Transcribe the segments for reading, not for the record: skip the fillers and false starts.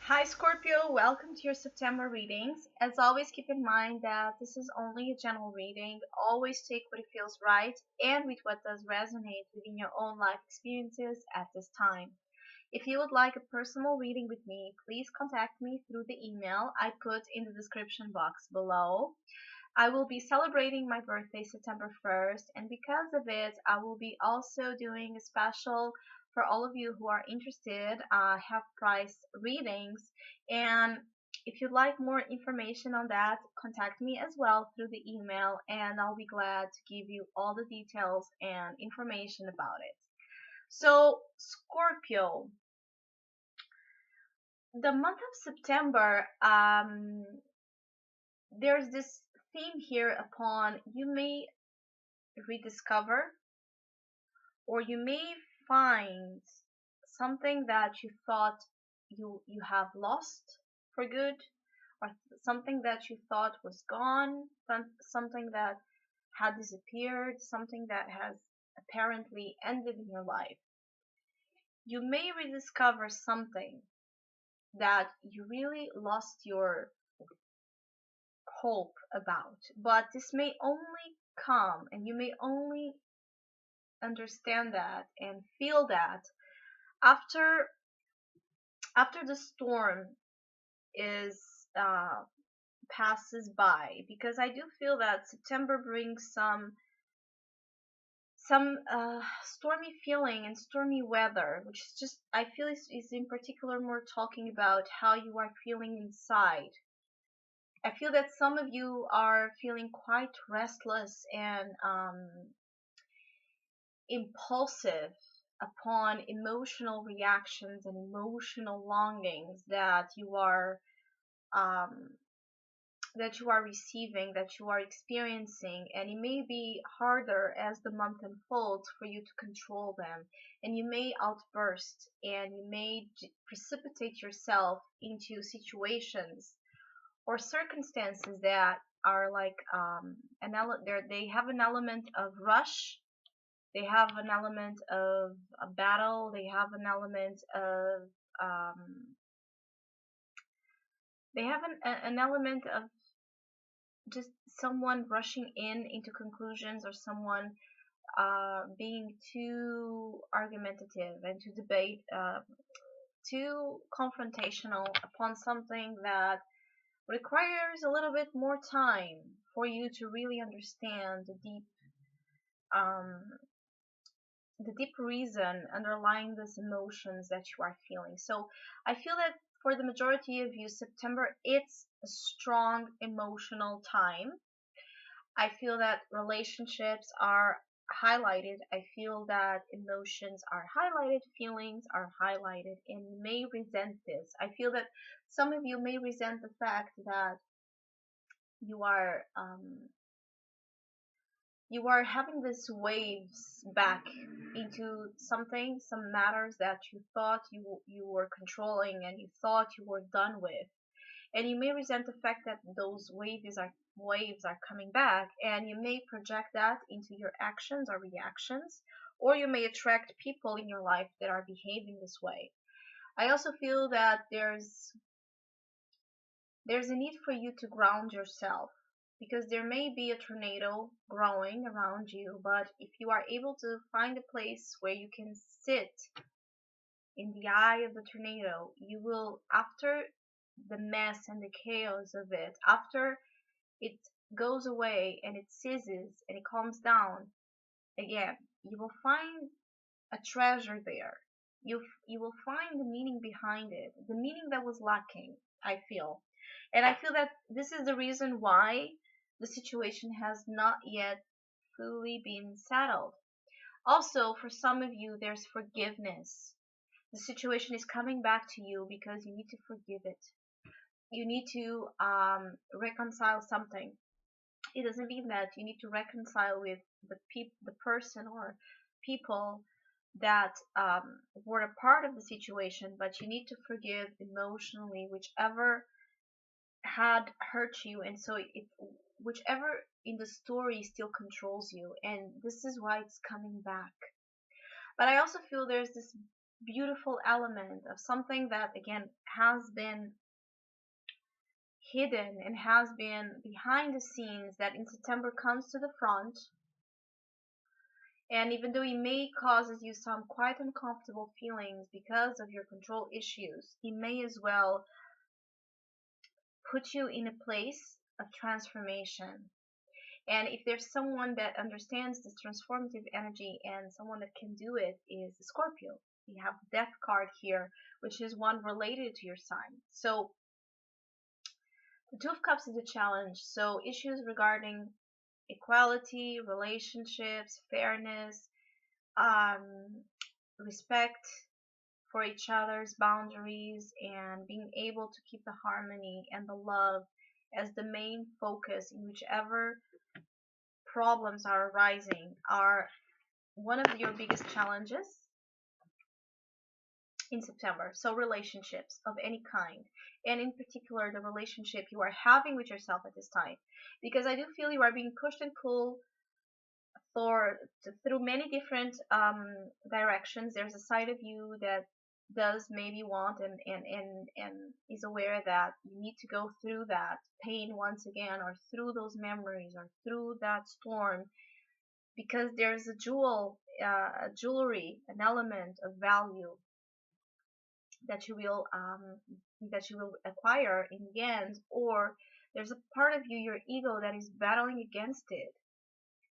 Hi Scorpio, welcome to your September readings. As always, keep in mind that this is only a general reading. Always take what feels right and with what does resonate within your own life experiences at this time. If you would like a personal reading with me, please contact me through the email I put in the description box below. I will be celebrating my birthday September 1st, and because of it, I will be also doing a special for all of you who are interested, half price readings. And if you'd like more information on that, contact me as well through the email, and I'll be glad to give you all the details and information about it. So, Scorpio, the month of September, there's this theme here upon you may rediscover or you may find something that you thought you have lost for good, or something that you thought was gone, something that had disappeared, something that has apparently ended in your life. You may rediscover something that you really lost your hope about, but this may only come and you may only understand that and feel that after after the storm is uh, passes by, because I do feel that September brings some stormy feeling and stormy weather, which is just I feel is in particular more talking about how you are feeling inside. I feel that some of you are feeling quite restless and impulsive upon emotional reactions and emotional longings um, that you are receiving, that you are experiencing, and it may be harder as the month unfolds for you to control them, and you may outburst and you may precipitate yourself into situations or circumstances that are like they have an element of rush, they have an element of a battle, they have an element of um, they have an element of just someone rushing in into conclusions, or someone being too argumentative and to debate, too confrontational upon something that requires a little bit more time for you to really understand um, the deep reason underlying these emotions that you are feeling. So I feel that for the majority of you, September it's a strong emotional time. I feel that relationships are highlighted. I feel that emotions are highlighted, feelings are highlighted, and you may resent this. I feel that some of you may resent the fact that you are you are having these waves back into something, some matters that you thought you were controlling and you thought you were done with, and you may resent the fact that those waves are coming back, and you may project that into your actions or reactions, or you may attract people in your life that are behaving this way. I also feel that there's a need for you to ground yourself, because there may be a tornado growing around you, but if you are able to find a place where you can sit in the eye of the tornado, you will, after the mess and the chaos of it, after it goes away and it ceases and it calms down again, you will find a treasure there. You will find the meaning behind it, the meaning that was lacking, I feel. And I feel that this is the reason why the situation has not yet fully been settled. Also, for some of you, there's forgiveness. The situation is coming back to you because you need to forgive it. You need to reconcile something. It doesn't mean that you need to reconcile with the person or people that were a part of the situation, but you need to forgive emotionally whichever had hurt you, and so whichever in the story still controls you, and this is why it's coming back. But I also feel there's this beautiful element of something that again has been hidden and has been behind the scenes that in September comes to the front. And even though it may causes you some quite uncomfortable feelings because of your control issues, it may as well put you in a place of transformation. And if there's someone that understands this transformative energy and someone that can do it is Scorpio. You have the Death card here, which is one related to your sign. So the Two of Cups is a challenge. So issues regarding equality, relationships, fairness, um, respect for each other's boundaries, and being able to keep the harmony and the love as the main focus in whichever problems are arising are one of your biggest challenges in September. So relationships of any kind, and in particular the relationship you are having with yourself at this time, because I do feel you are being pushed and pulled through many different directions. There's a side of you that does maybe want and is aware that you need to go through that pain once again, or through those memories, or through that storm, because there's a jewelry, an element of value that you will acquire in the end, or there's a part of you, your ego, that is battling against it,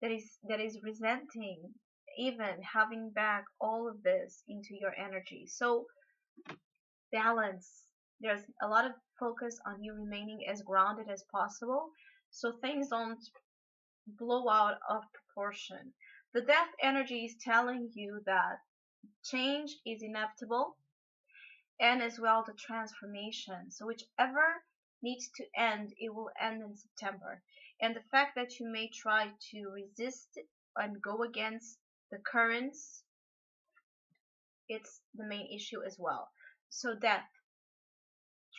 that is resenting even having back all of this into your energy. So balance. There's a lot of focus on you remaining as grounded as possible, so things don't blow out of proportion. The death energy is telling you that change is inevitable, and as well the transformation. So whichever needs to end, it will end in September. And the fact that you may try to resist and go against the currents, it's the main issue as well. So death,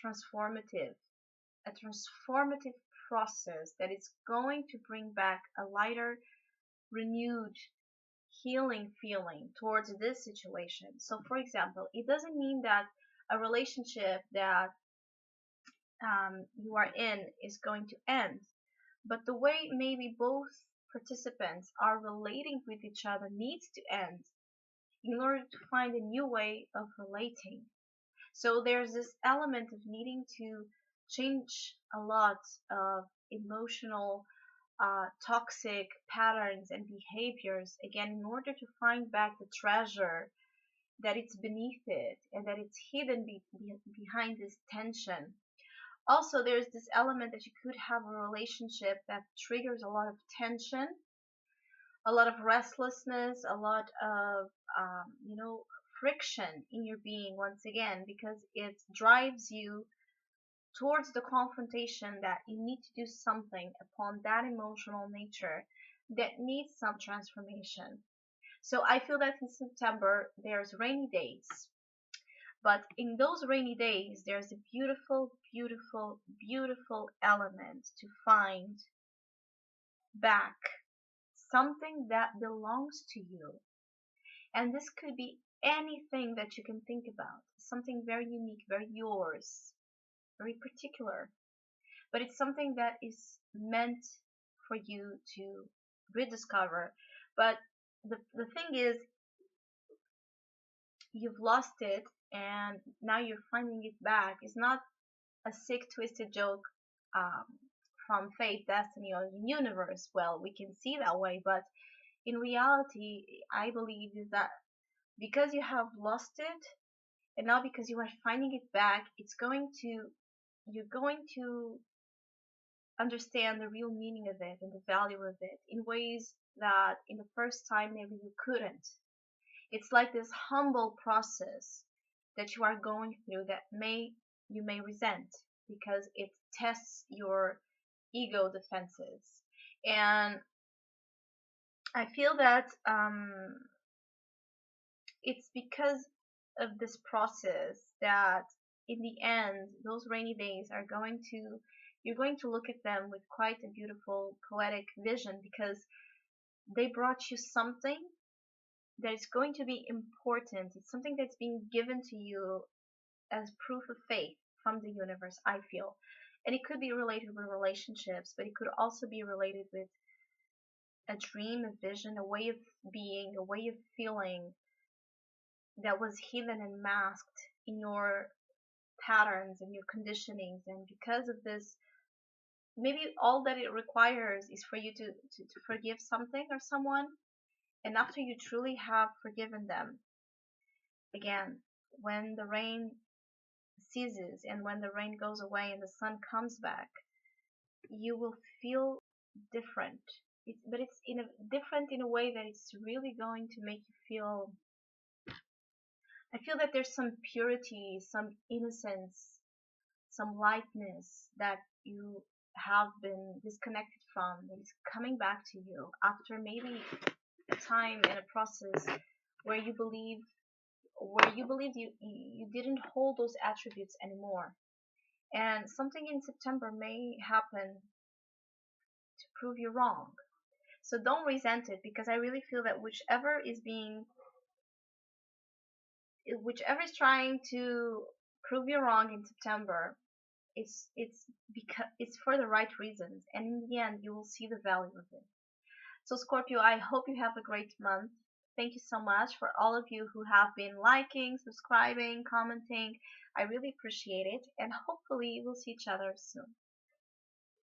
transformative, a transformative process that is going to bring back a lighter, renewed, healing feeling towards this situation. So for example, it doesn't mean that a relationship that you are in is going to end, but the way maybe both participants are relating with each other needs to end in order to find a new way of relating. So there's this element of needing to change a lot of emotional toxic patterns and behaviors again in order to find back the treasure that it's beneath it and that it's hidden behind this tension. Also, there's this element that you could have a relationship that triggers a lot of tension, a lot of restlessness, a lot of friction in your being once again, because it drives you towards the confrontation that you need to do something upon that emotional nature that needs some transformation. So I feel that in September there's rainy days, but in those rainy days there's a beautiful, beautiful, beautiful element to find back something that belongs to you. And this could be anything that you can think about, something very unique, very yours, very particular, but it's something that is meant for you to rediscover. But the thing is, you've lost it and now you're finding it back. It's not a sick, twisted joke um, from fate, destiny, or the universe. Well, we can see that way, but in reality, I believe is that because you have lost it, and now because you are finding it back, you're going to understand the real meaning of it and the value of it in ways that in the first time maybe you couldn't. It's like this humble process that you are going through that you may resent because it tests your ego defenses. And I feel that it's because of this process that in the end those rainy days are going to you're going to look at them with quite a beautiful poetic vision, because they brought you something that is going to be important. It's something that's being given to you as proof of faith from the universe, I feel. And it could be related with relationships, but it could also be related with a dream, a vision, a way of being, a way of feeling that was hidden and masked in your patterns and your conditionings. And because of this, maybe all that it requires is for you to forgive something or someone. And after you truly have forgiven them, again, when the rain ceases and when the rain goes away and the sun comes back, you will feel different. But it's in a different in a way that it's really going to make you feel. I feel that there's some purity, some innocence, some lightness that you have been disconnected from that is coming back to you after maybe a time and a process where you believe where you believed you didn't hold those attributes anymore. And something in September may happen to prove you wrong. So don't resent it, because I really feel that whichever is trying to prove you wrong in September, it's because it's for the right reasons, and in the end you will see the value of it. So Scorpio, I hope you have a great month. Thank you so much for all of you who have been liking, subscribing, commenting. I really appreciate it, and hopefully we'll see each other soon.